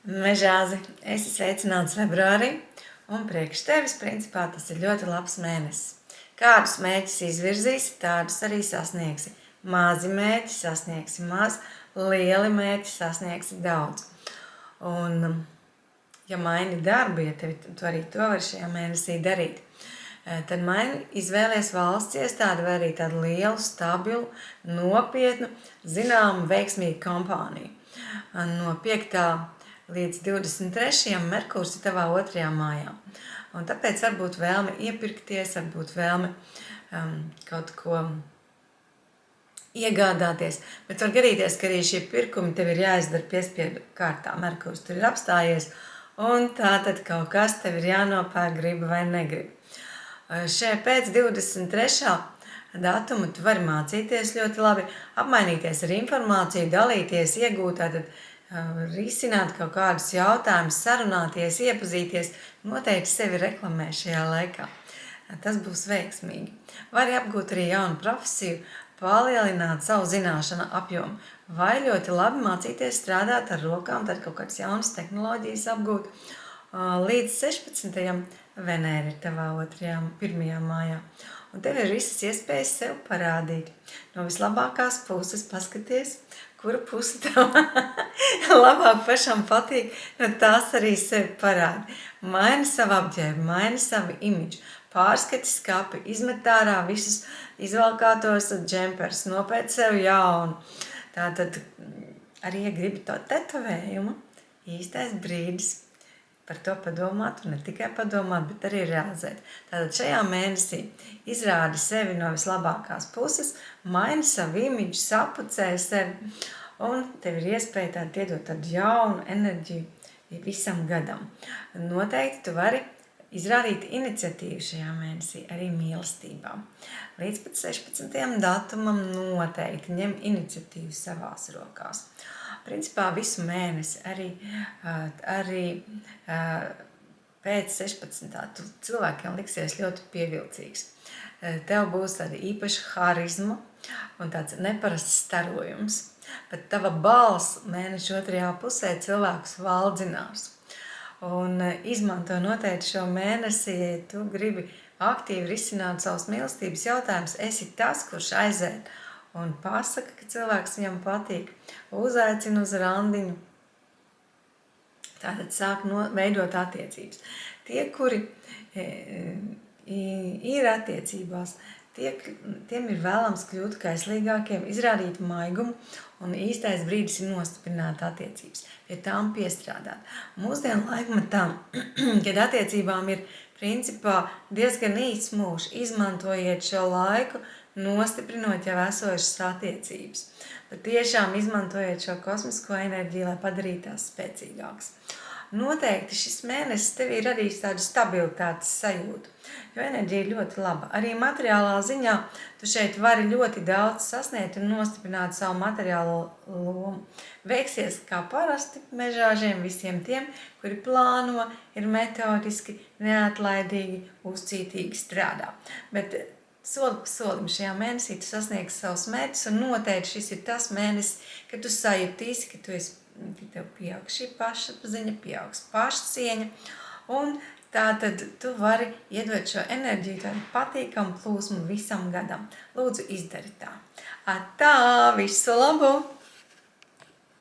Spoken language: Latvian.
Mežāzi, esi sveicināts februārī, un priekš tevis, principā, tas ir ļoti labs mēnesis. Kādus mērķus izvirzīsi, tādus arī sasniegsi. Mazi mērķi sasniegsi maz, lieli mērķi sasniegsi daudz. Un, ja maini darbu, ja tu arī to vari šajā mēnesī darīt, tad izvēlies valsts iestādi vai arī tādu lielu, stabilu, nopietnu, zināmu, veiksmīgu kompāniju. No 5. līdz 23. Merkurs ir tavā 2. mājā. Un tāpēc varbūt vēlme iepirkties, varbūt vēlme kaut ko iegādāties. Bet var gadīties, ka arī šie pirkumi tev ir jāizdara piespiedu kārtā. Merkurs tur ir apstājies, un tātad kaut kas tev ir jānopērk, gribi vai negribi. Pēc 23. datuma tu vari mācīties ļoti labi, apmainīties ar informāciju, dalīties, iegūt, risināt kaut kādus jautājumus, sarunāties, iepazīties, noteikti sevi reklamē šajā laikā. Tas būs veiksmīgi. Vari apgūt arī jaunu profesiju, palielināt savu zināšanu apjomu, vai ļoti labi mācīties strādāt ar rokām, tad kaut kādas jaunas tehnoloģijas apgūt. Līdz 16. Venēra ir tavā 1. mājā. Un tev ir visas iespējas sev parādīt. No vislabākās puses paskaties, kura puse tev labāk pašam patīk, no tās arī sevi parādi. Maini savu apģērbu, maini savu imidžu, pārskati skapi, izmet ārā visus izvalkātos džempers, nopēc sev jaunu. Tātad arī, ja gribi to tetovējumu, īstais brīdis par to padomāt, un ne tikai padomāt, bet arī realizēt. Tātad šajā mēnesī izrādi sevi no vislabākās puses, maini savu imidžu, sapucē sevi, un tev ir iespēja iedot tādu jaunu enerģiju visam gadam. Noteikti tu vari izrādīt iniciatīvu šajā mēnesī arī mīlestībā. Līdz pat 16. datumam noteikti ņem iniciatīvu savās rokās. Principā visu mēnesi, arī pēc 16. cilvēkiem liksies ļoti pievilcīgs. Tev būs tāda īpaša harizma un tāds neparasts starojums. Pat tava balss mēneša 2. pusē cilvēkus valdzinās. Un izmanto noteikti šo mēnesi, ja tu gribi aktīvi risināt savus mīlestības jautājumus, esi tas, kurš aiziet un pasaka, ka cilvēks viņam patīk, uzaicina uz randiņu. Tātad sāk veidot attiecības. Tie, kuri ir attiecībās, tiem ir vēlams kļūt kaislīgākiem, izrādīt maigumu, un īstais brīdis ir nostiprināt attiecības, pie tām piestrādāt. Mūsdienu laikmetā, kad attiecībām ir principā diezgan īsts mūžs, izmantojiet šo laiku, nostiprinot jau esošas attiecības. Bet tiešām izmantojiet šo kosmisko enerģiju, lai padarītu tās spēcīgākas. Noteikti šis mēnesis tev ir radījis tādu stabilitātes sajūtu, jo enerģija ir ļoti laba. Arī materiālā ziņā tu šeit vari ļoti daudz sasniegt un nostiprināt savu materiālo lomu. Veiksies kā parasti mežāžiem visiem tiem, kuri plāno, ir metodiski, neatlaidīgi, uzcītīgi strādā. Bet soli pa solim šajā mēnesī tu sasniegsi savus mērķus, un noteikti šis ir tas mēnesis, kad tu sajutīsi, ka tev pieaug šī pašapziņa, pieaugs pašcieņa, un tātad tu vari iedot šo enerģiju, tādu patīkamu plūsmu visam gadam. Lūdzu, izdari tā. Visu labu!